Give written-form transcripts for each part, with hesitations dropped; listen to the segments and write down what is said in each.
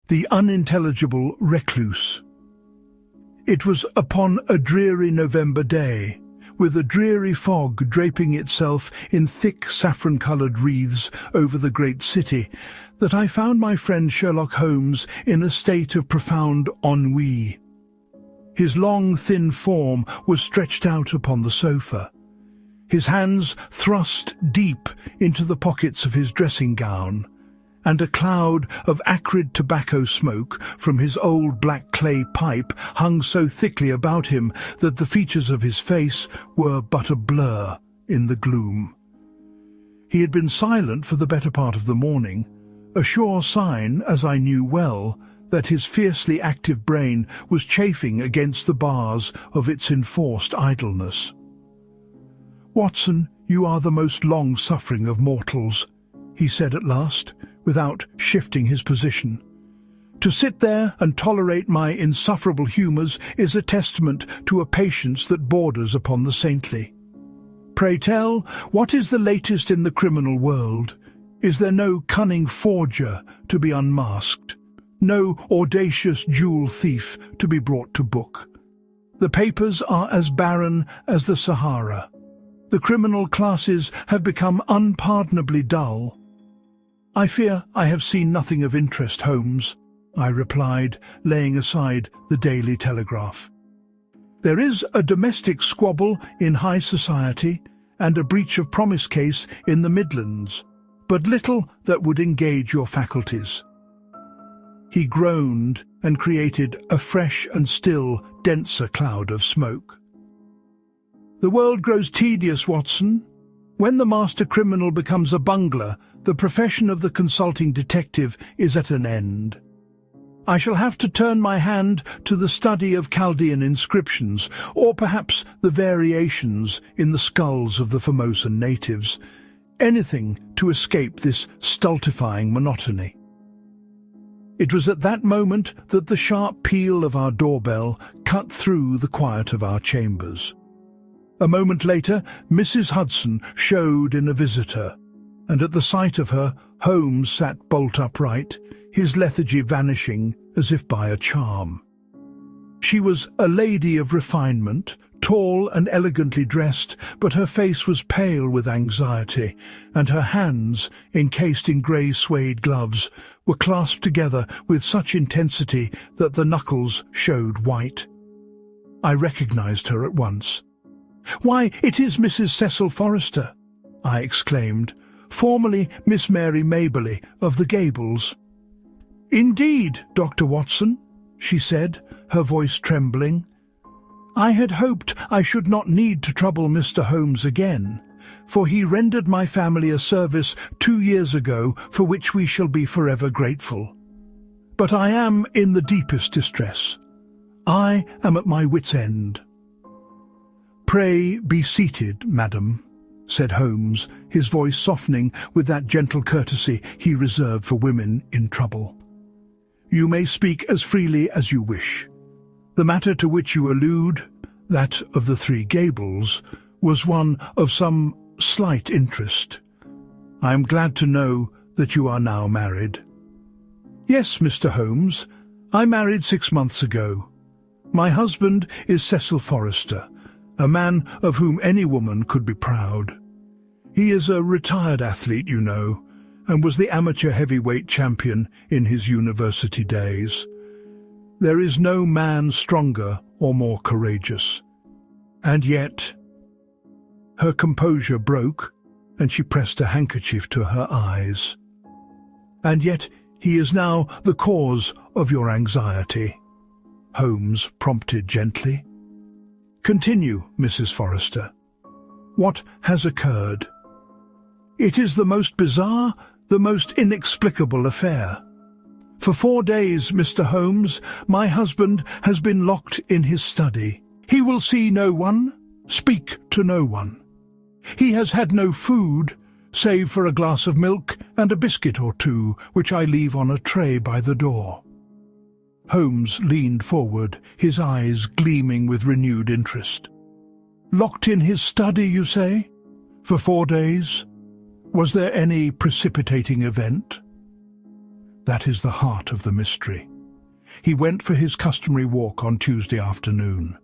The unintelligible recluse. It was upon a dreary November day, with a dreary fog draping itself in thick saffron-coloured wreaths over the great city, that I found my friend Sherlock Holmes in a state of profound ennui. His long, thin form was stretched out upon the sofa, his hands thrust deep into the pockets of his dressing gown, and a cloud of acrid tobacco smoke from his old black clay pipe hung so thickly about him that the features of his face were but a blur in the gloom. He had been silent for the better part of the morning, a sure sign, as I knew well, that his fiercely active brain was chafing against the bars of its enforced idleness. "Watson, you are the most long-suffering of mortals," he said at last, without shifting his position. "To sit there and tolerate my insufferable humours is a testament to a patience that borders upon the saintly. Pray tell, what is the latest in the criminal world? Is there no cunning forger to be unmasked? No audacious jewel thief to be brought to book? The papers are as barren as the Sahara. The criminal classes have become unpardonably dull." "I fear I have seen nothing of interest, Holmes," I replied, laying aside the Daily Telegraph. "There is a domestic squabble in high society and a breach of promise case in the Midlands, but little that would engage your faculties." He groaned and created a fresh and still denser cloud of smoke. "The world grows tedious, Watson. When the master criminal becomes a bungler, the profession of the consulting detective is at an end. I shall have to turn my hand to the study of Chaldean inscriptions, or perhaps the variations in the skulls of the Formosan natives, anything to escape this stultifying monotony." It was at that moment that the sharp peal of our doorbell cut through the quiet of our chambers. A moment later, Mrs. Hudson showed in a visitor, and at the sight of her, Holmes sat bolt upright, his lethargy vanishing as if by a charm. She was a lady of refinement, tall and elegantly dressed, but her face was pale with anxiety, and her hands, encased in grey suede gloves, were clasped together with such intensity that the knuckles showed white. I recognized her at once. "Why, it is Mrs. Cecil Forrester," I exclaimed, "formerly Miss Mary Maberly of the Gables." "Indeed, Dr. Watson," she said, her voice trembling. "I had hoped I should not need to trouble Mr. Holmes again, for he rendered my family a service 2 years ago for which we shall be forever grateful. But I am in the deepest distress. I am at my wit's end." "Pray be seated, madam," said Holmes, his voice softening with that gentle courtesy he reserved for women in trouble. "You may speak as freely as you wish. The matter to which you allude, that of the Three Gables, was one of some slight interest. I am glad to know that you are now married." "Yes, Mr. Holmes, I married 6 months ago. My husband is Cecil Forrester, a man of whom any woman could be proud. He is a retired athlete, you know, and was the amateur heavyweight champion in his university days. There is no man stronger or more courageous. And yet—" Her composure broke, and she pressed a handkerchief to her eyes. "And yet he is now the cause of your anxiety," Holmes prompted gently. "Continue, Mrs. Forrester. What has occurred?" "It is the most bizarre, the most inexplicable affair. For 4 days, Mr. Holmes, my husband has been locked in his study. He will see no one, speak to no one. He has had no food, save for a glass of milk and a biscuit or two, which I leave on a tray by the door." Holmes leaned forward, his eyes gleaming with renewed interest. "Locked in his study, you say? For 4 days? Was there any precipitating event?" That is the heart of the mystery. He went for his customary walk on Tuesday afternoon.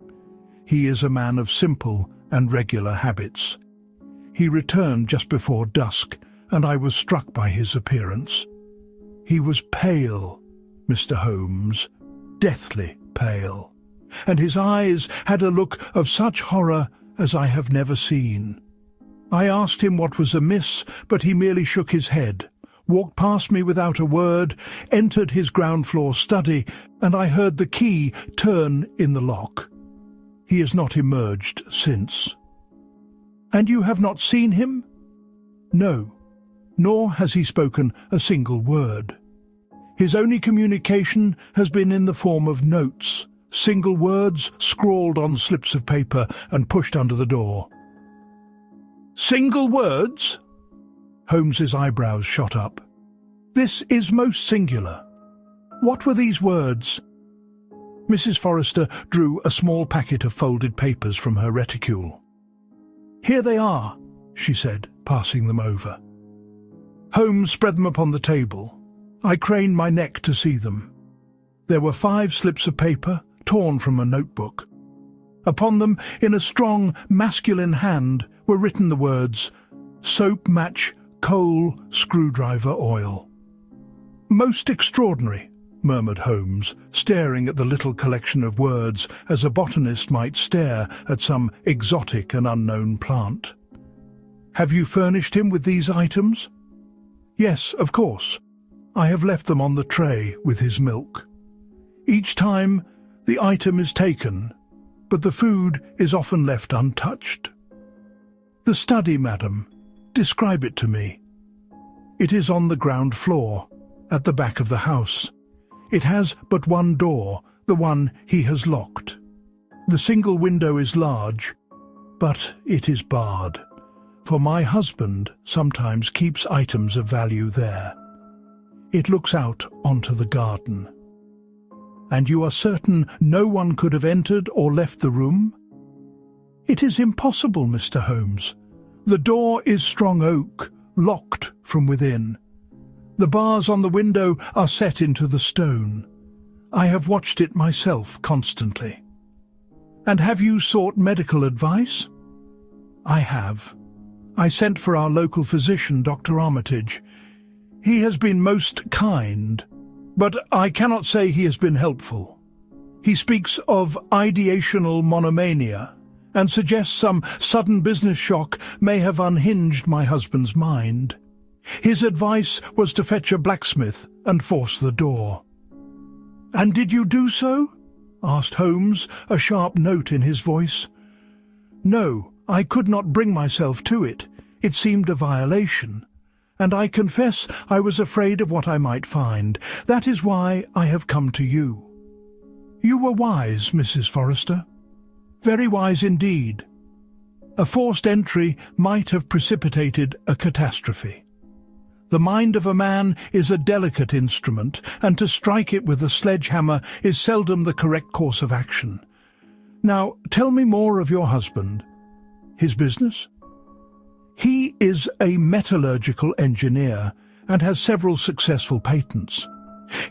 He is a man of simple and regular habits. He returned just before dusk, and I was struck by his appearance. He was pale, Mr. Holmes, deathly pale, and his eyes had a look of such horror as I have never seen. I asked him what was amiss, but he merely shook his head, walked past me without a word, entered his ground-floor study, and I heard the key turn in the lock. He has not emerged since. And you have not seen him? No, nor has he spoken a single word. His only communication has been in the form of notes, single words scrawled on slips of paper and pushed under the door. Single words? Holmes's eyebrows shot up. This is most singular. What were these words? Mrs. Forrester drew a small packet of folded papers from her reticule. Here they are, she said, passing them over. Holmes spread them upon the table. I craned my neck to see them. There were 5 slips of paper, torn from a notebook. Upon them, in a strong, masculine hand, were written the words, "Soap match, coal, screwdriver, oil." "Most extraordinary," murmured Holmes, staring at the little collection of words as a botanist might stare at some exotic and unknown plant. "Have you furnished him with these items?" "Yes, of course. I have left them on the tray with his milk. Each time the item is taken, but the food is often left untouched." "The study, madam. Describe it to me." "It is on the ground floor, at the back of the house. It has but one door, the one he has locked. The single window is large, but it is barred, for my husband sometimes keeps items of value there. It looks out onto the garden." "And you are certain no one could have entered or left the room?" "It is impossible, Mr. Holmes. The door is strong oak, locked from within. The bars on the window are set into the stone. I have watched it myself constantly." "And have you sought medical advice?" "I have. I sent for our local physician, Dr. Armitage. He has been most kind, but I cannot say he has been helpful. He speaks of ideational monomania and suggests some sudden business shock may have unhinged my husband's mind. His advice was to fetch a blacksmith and force the door." "And did you do so?" asked Holmes, a sharp note in his voice. "No, I could not bring myself to it. It seemed a violation. And I confess I was afraid of what I might find. That is why I have come to you." "You were wise, Mrs. Forrester. Very wise indeed. A forced entry might have precipitated a catastrophe. The mind of a man is a delicate instrument, and to strike it with a sledgehammer is seldom the correct course of action. Now, tell me more of your husband. His business?" "He is a metallurgical engineer and has several successful patents.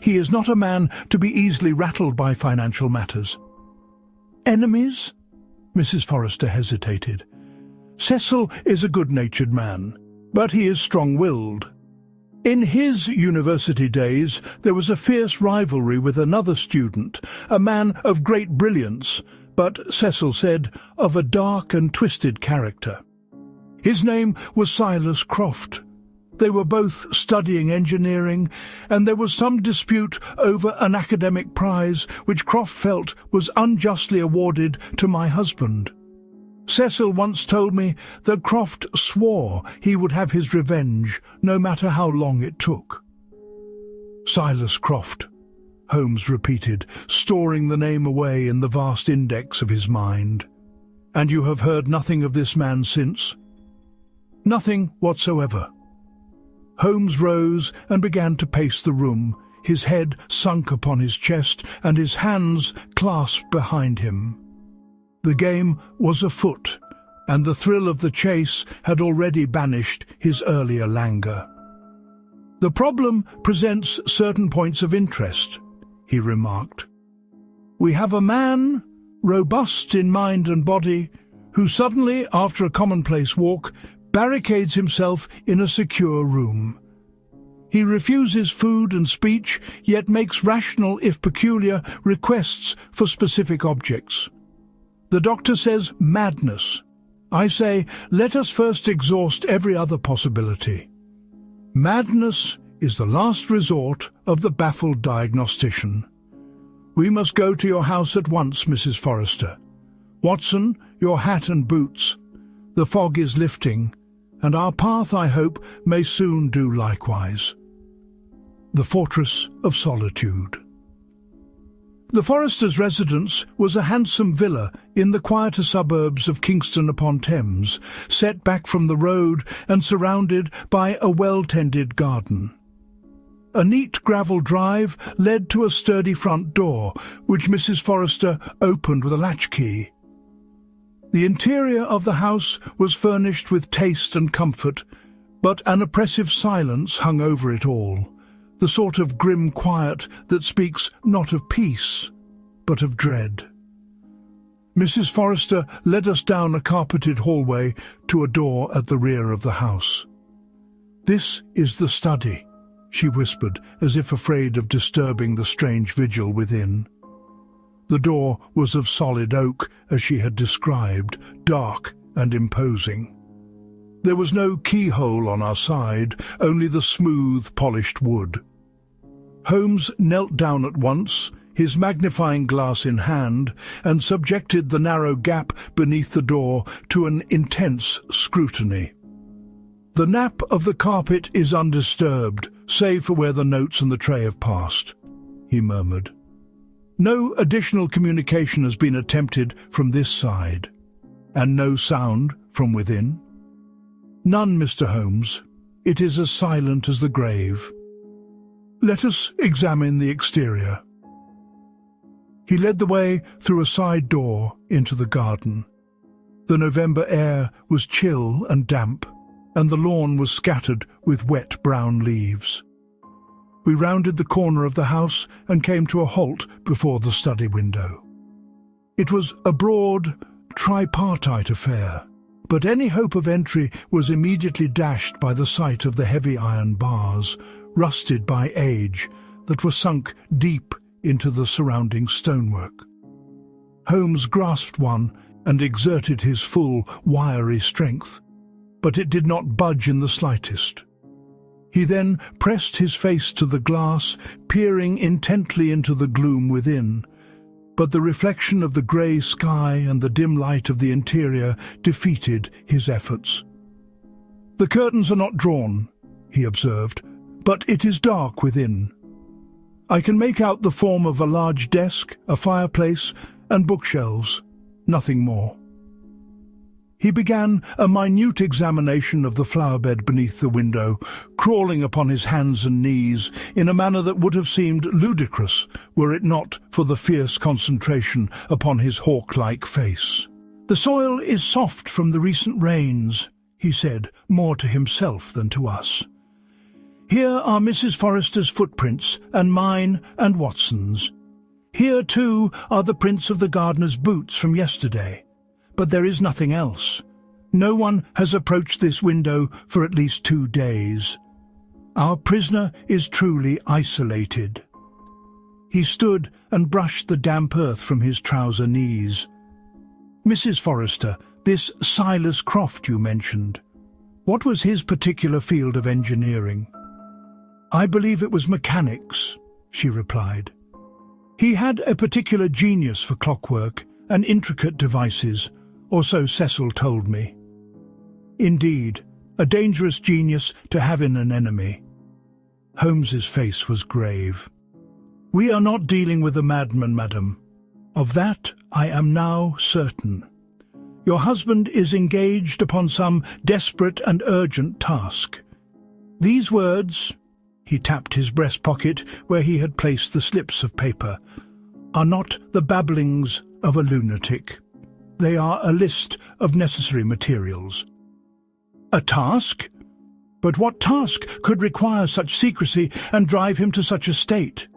He is not a man to be easily rattled by financial matters." "Enemies?" Mrs. Forrester hesitated. "Cecil is a good-natured man, but he is strong-willed. In his university days there was a fierce rivalry with another student, a man of great brilliance, but, Cecil said, of a dark and twisted character. His name was Silas Croft. They were both studying engineering, and there was some dispute over an academic prize which Croft felt was unjustly awarded to my husband. Cecil once told me that Croft swore he would have his revenge, no matter how long it took." "Silas Croft," Holmes repeated, storing the name away in the vast index of his mind. "And you have heard nothing of this man since?" "Nothing whatsoever." Holmes rose and began to pace the room, his head sunk upon his chest and his hands clasped behind him. The game was afoot, and the thrill of the chase had already banished his earlier languor. "The problem presents certain points of interest," he remarked. "We have a man, robust in mind and body, who suddenly, after a commonplace walk, barricades himself in a secure room. He refuses food and speech, yet makes rational, if peculiar, requests for specific objects. The doctor says madness. I say, let us first exhaust every other possibility. Madness is the last resort of the baffled diagnostician. We must go to your house at once, Mrs. Forrester. Watson, your hat and boots. The fog is lifting, and our path, I hope, may soon do likewise." The Fortress of Solitude. The Forresters' residence was a handsome villa in the quieter suburbs of Kingston-upon-Thames, set back from the road and surrounded by a well-tended garden. A neat gravel drive led to a sturdy front door, which Mrs. Forrester opened with a latchkey. The interior of the house was furnished with taste and comfort, but an oppressive silence hung over it all, the sort of grim quiet that speaks not of peace, but of dread. Mrs. Forrester led us down a carpeted hallway to a door at the rear of the house. "This is the study," she whispered, as if afraid of disturbing the strange vigil within. The door was of solid oak, as she had described, dark and imposing. There was no keyhole on our side, only the smooth, polished wood. Holmes knelt down at once, his magnifying glass in hand, and subjected the narrow gap beneath the door to an intense scrutiny. "The nap of the carpet is undisturbed, save for where the notes and the tray have passed," he murmured. "No additional communication has been attempted from this side, and no sound from within?" "None, Mr. Holmes. It is as silent as the grave." "Let us examine the exterior." He led the way through a side door into the garden. The November air was chill and damp, and the lawn was scattered with wet brown leaves. We rounded the corner of the house and came to a halt before the study window. It was a broad, tripartite affair, but any hope of entry was immediately dashed by the sight of the heavy iron bars, rusted by age, that were sunk deep into the surrounding stonework. Holmes grasped one and exerted his full, wiry strength, but it did not budge in the slightest. He then pressed his face to the glass, peering intently into the gloom within, but the reflection of the grey sky and the dim light of the interior defeated his efforts. "The curtains are not drawn," he observed, "but it is dark within. I can make out the form of a large desk, a fireplace, and bookshelves, nothing more." He began a minute examination of the flower-bed beneath the window, crawling upon his hands and knees in a manner that would have seemed ludicrous were it not for the fierce concentration upon his hawk-like face. "The soil is soft from the recent rains," he said, more to himself than to us. "Here are Mrs. Forrester's footprints, and mine and Watson's. Here, too, are the prints of the gardener's boots from yesterday. But there is nothing else. No one has approached this window for at least 2 days. Our prisoner is truly isolated." He stood and brushed the damp earth from his trouser knees. "Mrs. Forrester, this Silas Croft you mentioned, what was his particular field of engineering?" "I believe it was mechanics," she replied. "He had a particular genius for clockwork and intricate devices, or so Cecil told me. Indeed, a dangerous genius to have in an enemy." Holmes's face was grave. "We are not dealing with a madman, madam. Of that I am now certain. Your husband is engaged upon some desperate and urgent task. These words," he tapped his breast pocket where he had placed the slips of paper, "are not the babblings of a lunatic. They are a list of necessary materials." "A task?" But what task could require such secrecy and drive him to such a state?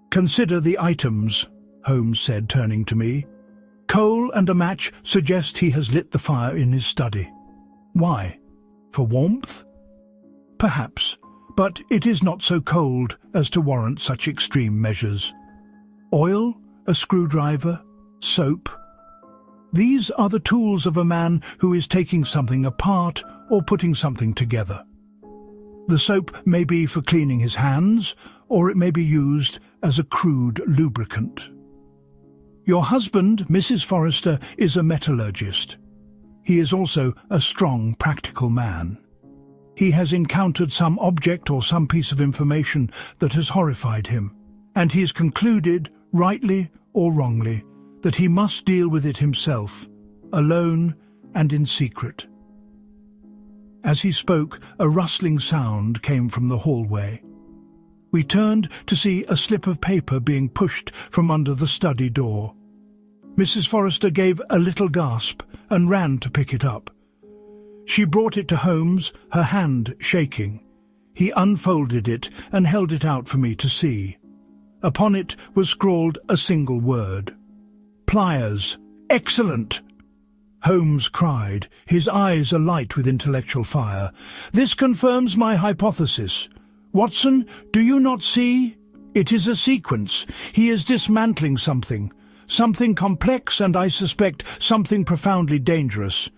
"Consider the items," Holmes said, turning to me. "Coal and a match suggest he has lit the fire in his study. Why? For warmth? Perhaps, but it is not so cold as to warrant such extreme measures. Oil, a screwdriver, soap. These are the tools of a man who is taking something apart or putting something together. The soap may be for cleaning his hands, or it may be used as a crude lubricant. Your husband, Mrs. Forrester, is a metallurgist. He is also a strong, practical man. He has encountered some object or some piece of information that has horrified him, and he has concluded, rightly or wrongly, that he must deal with it himself, alone and in secret." As he spoke, a rustling sound came from the hallway. We turned to see a slip of paper being pushed from under the study door. Mrs. Forrester gave a little gasp and ran to pick it up. She brought it to Holmes, her hand shaking. He unfolded it and held it out for me to see. Upon it was scrawled a single word: "Pliers. Excellent!" Holmes cried, his eyes alight with intellectual fire. "This confirms my hypothesis. Watson, do you not see? It is a sequence. He is dismantling something complex, and I suspect something profoundly dangerous.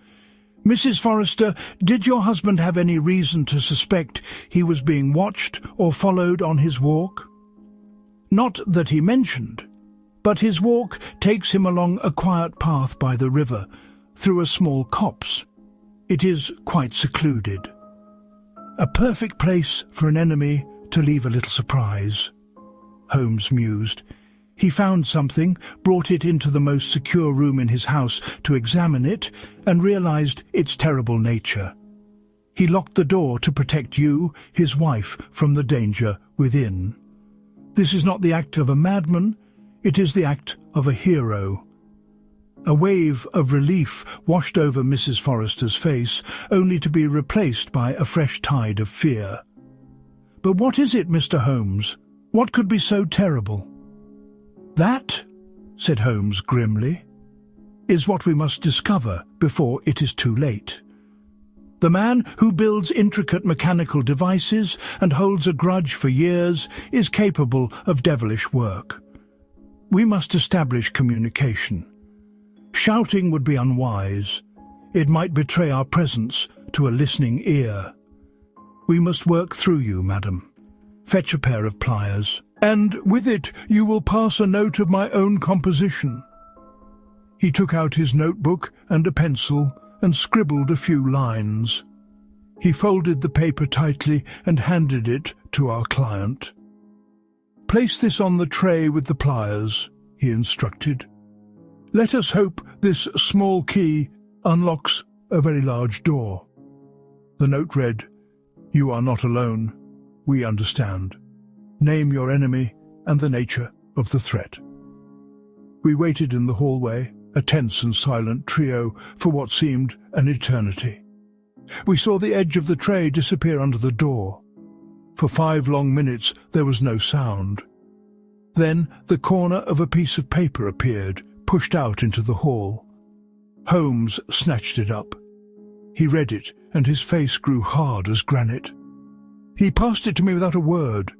Mrs. Forrester, did your husband have any reason to suspect he was being watched or followed on his walk?" "Not that he mentioned, but his walk takes him along a quiet path by the river, through a small copse. It is quite secluded. A perfect place for an enemy to leave a little surprise," Holmes mused. He found something, brought it into the most secure room in his house to examine it, and realized its terrible nature. He locked the door to protect you, his wife, from the danger within. This is not the act of a madman, it is the act of a hero. A wave of relief washed over Mrs. Forrester's face, only to be replaced by a fresh tide of fear. "But what is it, Mr. Holmes? What could be so terrible?" "That," said Holmes grimly, "is what we must discover before it is too late. The man who builds intricate mechanical devices and holds a grudge for years is capable of devilish work. We must establish communication. Shouting would be unwise. It might betray our presence to a listening ear. We must work through you, madam. Fetch a pair of pliers, and with it you will pass a note of my own composition." He took out his notebook and a pencil and scribbled a few lines. He folded the paper tightly and handed it to our client. "Place this on the tray with the pliers," he instructed. "Let us hope this small key unlocks a very large door." The note read, "You are not alone. We understand. Name your enemy and the nature of the threat." We waited in the hallway, a tense and silent trio, for what seemed an eternity. We saw the edge of the tray disappear under the door. For 5 long minutes there was no sound. Then the corner of a piece of paper appeared, pushed out into the hall. Holmes snatched it up. He read it, and his face grew hard as granite. He passed it to me without a word.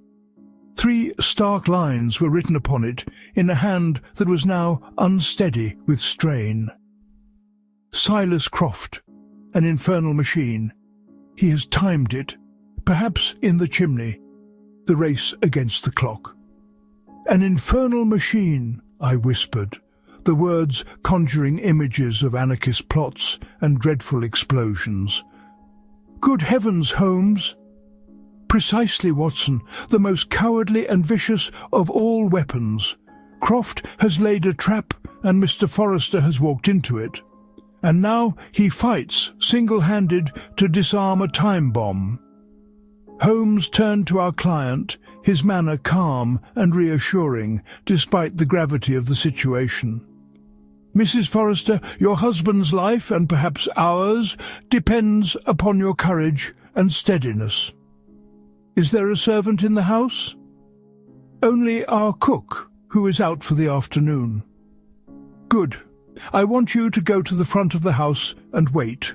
3 stark lines were written upon it in a hand that was now unsteady with strain. "Silas Croft, an infernal machine. He has timed it, perhaps in the chimney, the race against the clock." "An infernal machine," I whispered, the words conjuring images of anarchist plots and dreadful explosions. "Good heavens, Holmes!" "Precisely, Watson, the most cowardly and vicious of all weapons. Croft has laid a trap, and Mr. Forrester has walked into it. And now he fights, single-handed, to disarm a time bomb." Holmes turned to our client, his manner calm and reassuring, despite the gravity of the situation. "Mrs. Forrester, your husband's life, and perhaps ours, depends upon your courage and steadiness. "Is there a servant in the house?" "Only our cook, who is out for the afternoon." "Good. I want you to go to the front of the house and wait.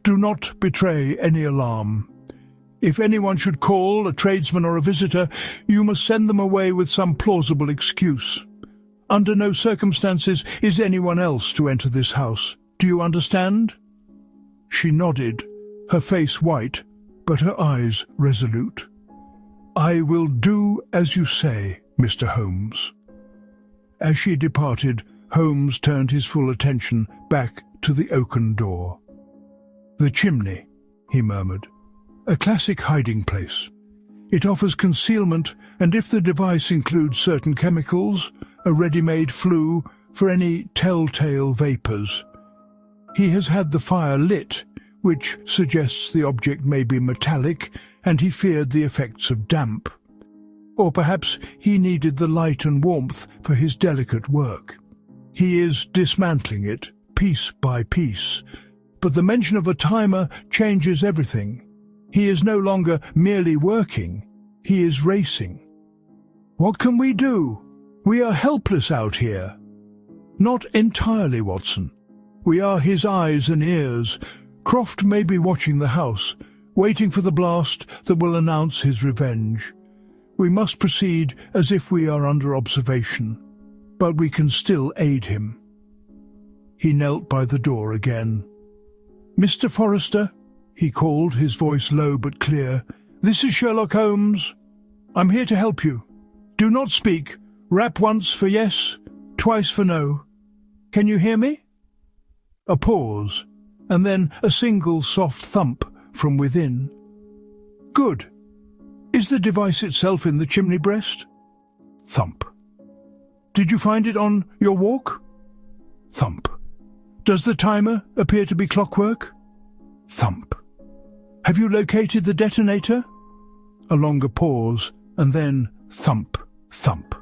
Do not betray any alarm. If anyone should call, a tradesman or a visitor, you must send them away with some plausible excuse. Under no circumstances is anyone else to enter this house. Do you understand?" She nodded, her face white, but her eyes resolute. "I will do as you say, Mr. Holmes." As she departed, Holmes turned his full attention back to the oaken door. "The chimney," he murmured. "A classic hiding place. It offers concealment, and if the device includes certain chemicals, a ready-made flue for any telltale vapours. He has had the fire lit, which suggests the object may be metallic, and he feared the effects of damp. Or perhaps he needed the light and warmth for his delicate work. He is dismantling it, piece by piece, but the mention of a timer changes everything. He is no longer merely working, he is racing. What can we do? We are helpless out here. Not entirely, Watson. We are his eyes and ears. Croft may be watching the house, waiting for the blast that will announce his revenge. We must proceed as if we are under observation, but we can still aid him. He knelt by the door again. "Mr. Forrester," he called, his voice low but clear, "this is Sherlock Holmes. I'm here to help you. Do not speak. Rap once for yes, twice for no. Can you hear me?" A pause, and then a single soft thump from within. "Good. Is the device itself in the chimney breast?" Thump. "Did you find it on your walk?" Thump. "Does the timer appear to be clockwork?" Thump. "Have you located the detonator?" A longer pause, and then thump, thump.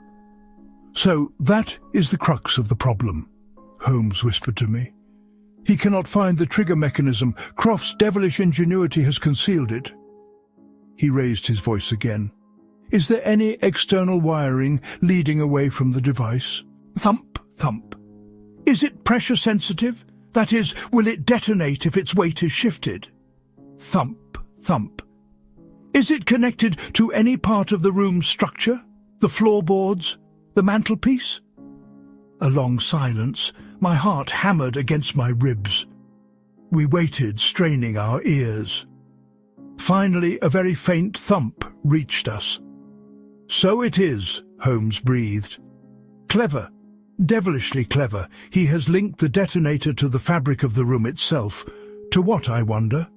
"So that is the crux of the problem," Holmes whispered to me. "He cannot find the trigger mechanism. Croft's devilish ingenuity has concealed it." He raised his voice again. "Is there any external wiring leading away from the device?" Thump, thump. "Is it pressure sensitive? That is, will it detonate if its weight is shifted?" Thump, thump. "Is it connected to any part of the room's structure? The floorboards? The mantelpiece?" A long silence. My heart hammered against my ribs. We waited, straining our ears. Finally, a very faint thump reached us. "So it is," Holmes breathed. "Clever. Devilishly clever. He has linked the detonator to the fabric of the room itself. To what, I wonder?"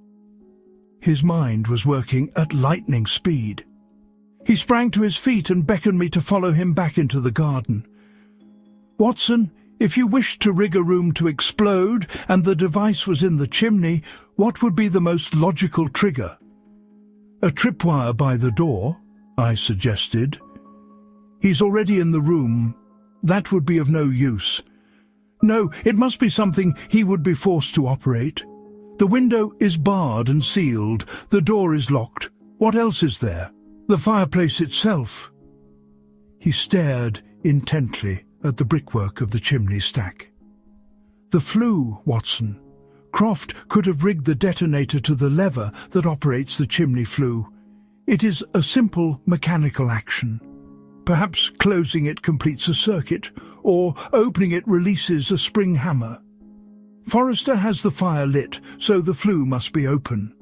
His mind was working at lightning speed. He sprang to his feet and beckoned me to follow him back into the garden. "Watson, if you wished to rig a room to explode and the device was in the chimney, what would be the most logical trigger?" "A tripwire by the door," I suggested. "He's already in the room. That would be of no use. No, it must be something he would be forced to operate. The window is barred and sealed. The door is locked. What else is there? The fireplace itself." He stared intently at the brickwork of the chimney stack. "The flue, Watson. Croft could have rigged the detonator to the lever that operates the chimney flue. It is a simple mechanical action. Perhaps closing it completes a circuit, or opening it releases a spring hammer. Forrester has the fire lit, so the flue must be open.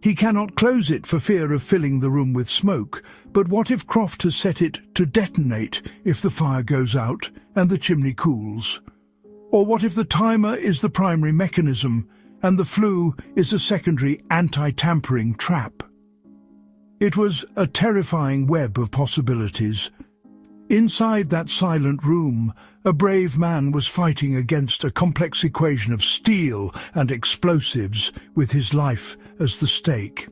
He cannot close it for fear of filling the room with smoke, but what if Croft has set it to detonate if the fire goes out and the chimney cools? Or what if the timer is the primary mechanism and the flue is a secondary anti-tampering trap? It was a terrifying web of possibilities. Inside that silent room, a brave man was fighting against a complex equation of steel and explosives with his life as the stake.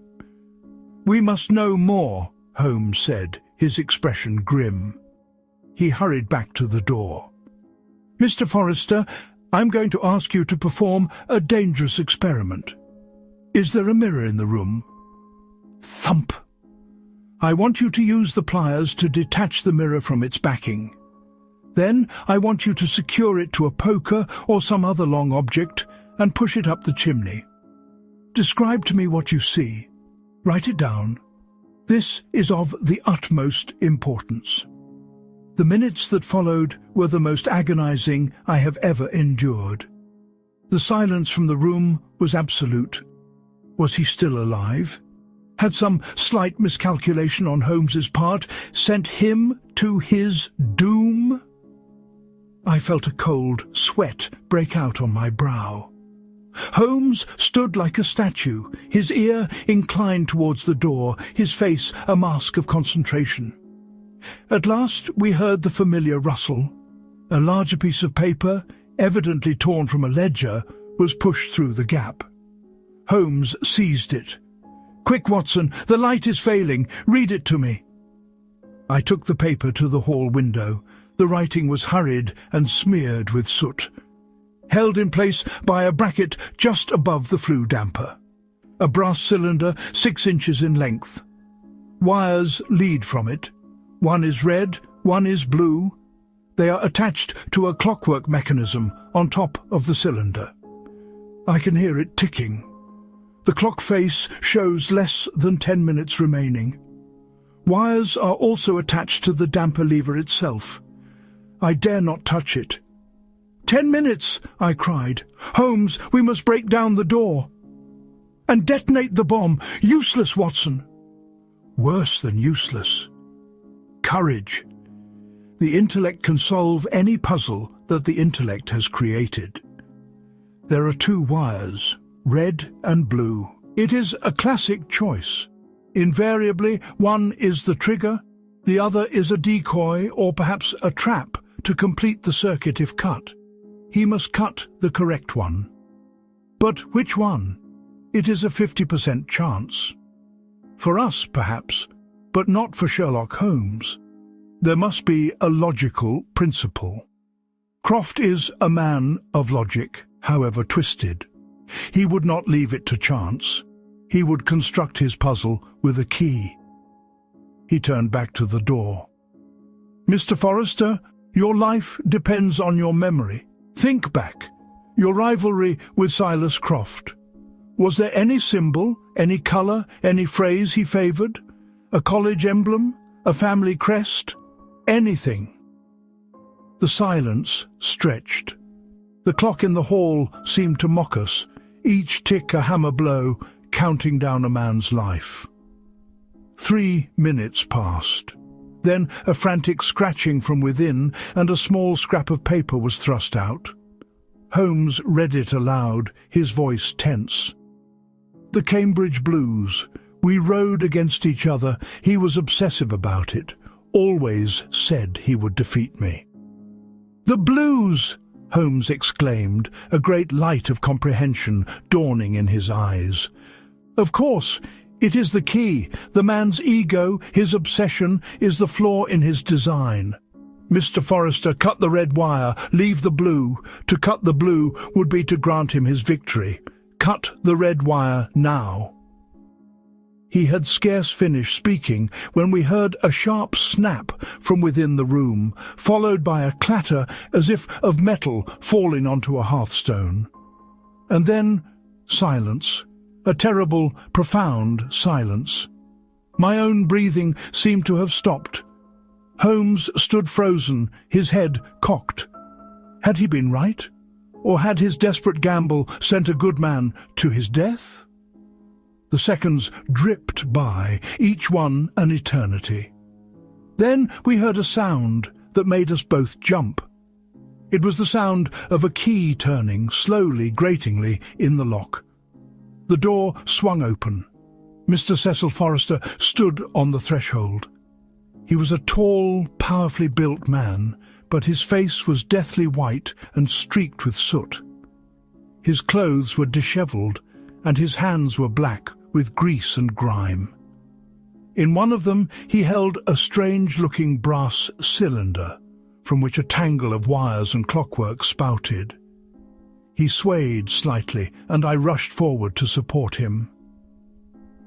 "We must know more," Holmes said, his expression grim. He hurried back to the door. "Mr. Forrester, I'm going to ask you to perform a dangerous experiment. Is there a mirror in the room? Thump. I want you to use the pliers to detach the mirror from its backing. Then I want you to secure it to a poker or some other long object and push it up the chimney. Describe to me what you see. Write it down. This is of the utmost importance. The minutes that followed were the most agonizing I have ever endured. The silence from the room was absolute. Was he still alive? Had some slight miscalculation on Holmes's part sent him to his doom? I felt a cold sweat break out on my brow. Holmes stood like a statue, his ear inclined towards the door, his face a mask of concentration. At last we heard the familiar rustle. A larger piece of paper, evidently torn from a ledger, was pushed through the gap. Holmes seized it. "Quick, Watson, the light is failing. Read it to me." I took the paper to the hall window. The writing was hurried and smeared with soot, held in place by a bracket just above the flue damper. A brass cylinder 6 inches in length. Wires lead from it. One is red, one is blue. They are attached to a clockwork mechanism on top of the cylinder. I can hear it ticking. The clock face shows less than 10 minutes remaining. Wires are also attached to the damper lever itself. I dare not touch it. 10 minutes, I cried. "Holmes, we must break down the door." "And detonate the bomb. Useless, Watson." Worse than useless. Courage. The intellect can solve any puzzle that the intellect has created. There are 2 wires, red and blue. It is a classic choice. Invariably, one is the trigger, the other is a decoy or perhaps a trap to complete the circuit if cut. He must cut the correct one. But which one? It is a 50% chance. For us, perhaps, but not for Sherlock Holmes. There must be a logical principle. Croft is a man of logic, however twisted. He would not leave it to chance. He would construct his puzzle with a key. He turned back to the door. "Mr. Forrester, your life depends on your memory. Think back. Your rivalry with Silas Croft. Was there any symbol, any colour, any phrase he favoured? A college emblem? A family crest? Anything?" The silence stretched. The clock in the hall seemed to mock us, each tick a hammer blow, counting down a man's life. 3 minutes passed. Then a frantic scratching from within, and a small scrap of paper was thrust out. Holmes read it aloud, his voice tense. "The Cambridge Blues. We rode against each other. He was obsessive about it. Always said he would defeat me." "The Blues!" Holmes exclaimed, a great light of comprehension dawning in his eyes. "Of course, it is the key. The man's ego, his obsession, is the flaw in his design. Mr. Forrester, cut the red wire, leave the blue. To cut the blue would be to grant him his victory. Cut the red wire now." He had scarce finished speaking when we heard a sharp snap from within the room, followed by a clatter as if of metal falling onto a hearthstone. And then silence, a terrible, profound silence. My own breathing seemed to have stopped. Holmes stood frozen, his head cocked. Had he been right? Or had his desperate gamble sent a good man to his death? The seconds dripped by, each one an eternity. Then we heard a sound that made us both jump. It was the sound of a key turning slowly, gratingly, in the lock. The door swung open. Mr. Cecil Forrester stood on the threshold. He was a tall, powerfully built man, but his face was deathly white and streaked with soot. His clothes were dishevelled, and his hands were black with grease and grime. In one of them he held a strange-looking brass cylinder, from which a tangle of wires and clockwork spouted. He swayed slightly, and I rushed forward to support him.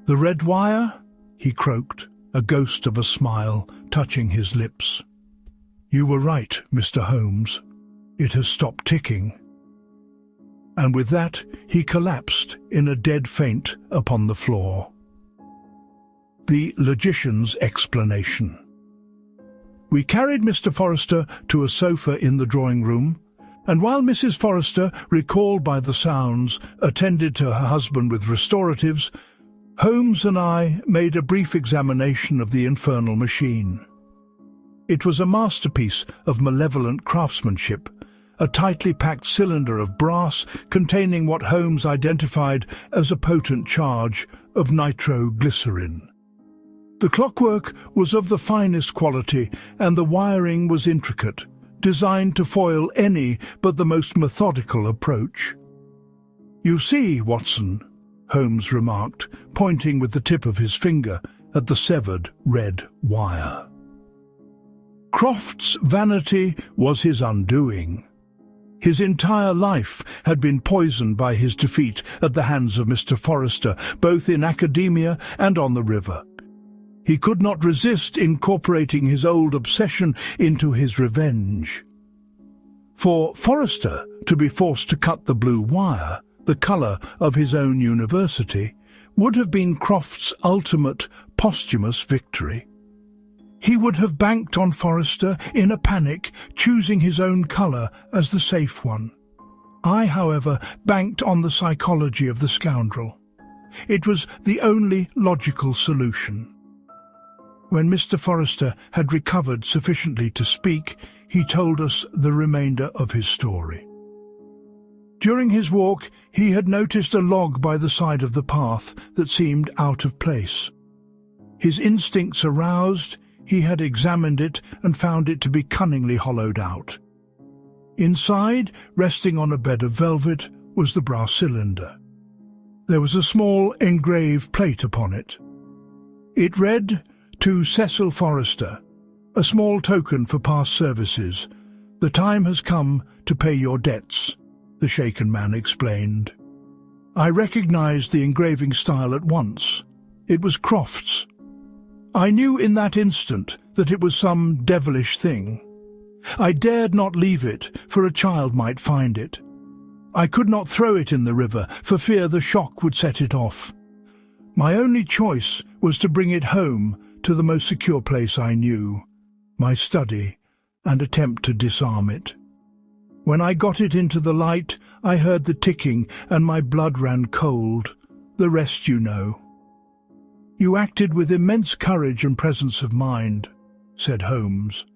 "The red wire?" he croaked, a ghost of a smile touching his lips. "You were right, Mr. Holmes. It has stopped ticking." And with that, he collapsed in a dead faint upon the floor. The logician's explanation. We carried Mr. Forrester to a sofa in the drawing-room, and while Mrs. Forrester, recalled by the sounds, attended to her husband with restoratives, Holmes and I made a brief examination of the infernal machine. It was a masterpiece of malevolent craftsmanship, a tightly packed cylinder of brass containing what Holmes identified as a potent charge of nitroglycerin. The clockwork was of the finest quality, and the wiring was intricate, designed to foil any but the most methodical approach. "You see, Watson," Holmes remarked, pointing with the tip of his finger at the severed red wire. Croft's vanity was his undoing. His entire life had been poisoned by his defeat at the hands of Mr. Forrester, both in academia and on the river. He could not resist incorporating his old obsession into his revenge. For Forrester to be forced to cut the blue wire, the colour of his own university, would have been Croft's ultimate posthumous victory. He would have banked on Forrester in a panic, choosing his own colour as the safe one. I, however, banked on the psychology of the scoundrel. It was the only logical solution. When Mr. Forrester had recovered sufficiently to speak, he told us the remainder of his story. During his walk, he had noticed a log by the side of the path that seemed out of place. His instincts aroused, he had examined it and found it to be cunningly hollowed out. Inside, resting on a bed of velvet, was the brass cylinder. There was a small engraved plate upon it. It read, "To Cecil Forrester, a small token for past services. The time has come to pay your debts," the shaken man explained. I recognized the engraving style at once. It was Croft's. I knew in that instant that it was some devilish thing. I dared not leave it, for a child might find it. I could not throw it in the river, for fear the shock would set it off. My only choice was to bring it home to the most secure place I knew, my study, and attempt to disarm it. When I got it into the light, I heard the ticking and my blood ran cold. The rest you know. "You acted with immense courage and presence of mind," said Holmes.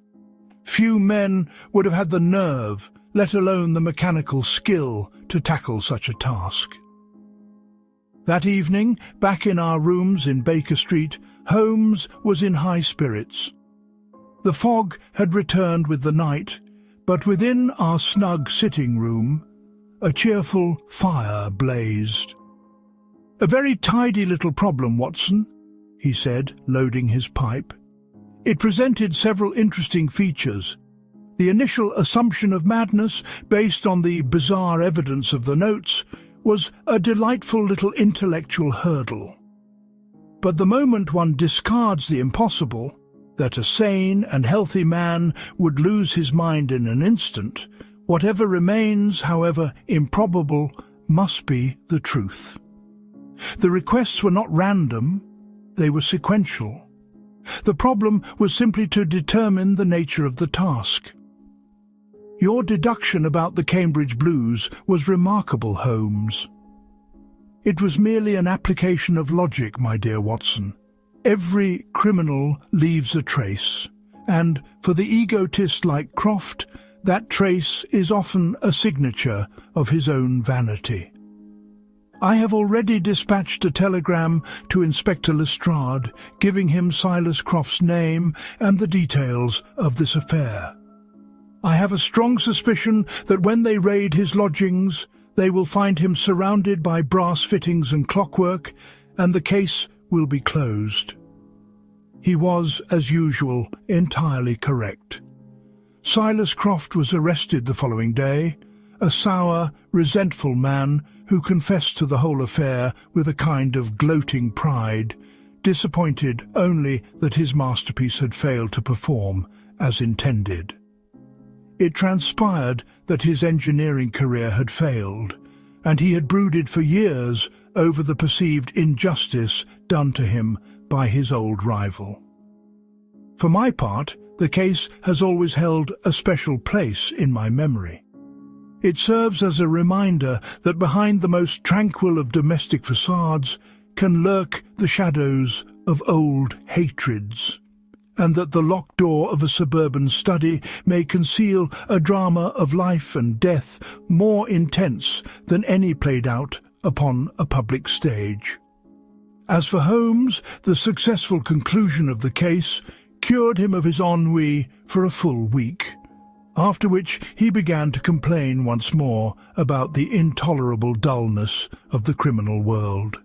"Few men would have had the nerve, let alone the mechanical skill, to tackle such a task." That evening, back in our rooms in Baker Street, Holmes was in high spirits. The fog had returned with the night, but within our snug sitting room, a cheerful fire blazed. "A very tidy little problem, Watson," he said, loading his pipe. It presented several interesting features. The initial assumption of madness, based on the bizarre evidence of the notes, was a delightful little intellectual hurdle. But the moment one discards the impossible, that a sane and healthy man would lose his mind in an instant, whatever remains, however improbable, must be the truth. The requests were not random, they were sequential. The problem was simply to determine the nature of the task. Your deduction about the Cambridge Blues was remarkable, Holmes. It was merely an application of logic, my dear Watson. Every criminal leaves a trace, and for the egotist like Croft, that trace is often a signature of his own vanity. I have already dispatched a telegram to Inspector Lestrade, giving him Silas Croft's name and the details of this affair. I have a strong suspicion that when they raid his lodgings, they will find him surrounded by brass fittings and clockwork, and the case will be closed. He was, as usual, entirely correct. Silas Croft was arrested the following day, a sour, resentful man who confessed to the whole affair with a kind of gloating pride, disappointed only that his masterpiece had failed to perform as intended. It transpired that his engineering career had failed, and he had brooded for years over the perceived injustice done to him by his old rival. For my part, the case has always held a special place in my memory. It serves as a reminder that behind the most tranquil of domestic facades can lurk the shadows of old hatreds, and that the locked door of a suburban study may conceal a drama of life and death more intense than any played out upon a public stage. As for Holmes, the successful conclusion of the case cured him of his ennui for a full week, after which he began to complain once more about the intolerable dullness of the criminal world.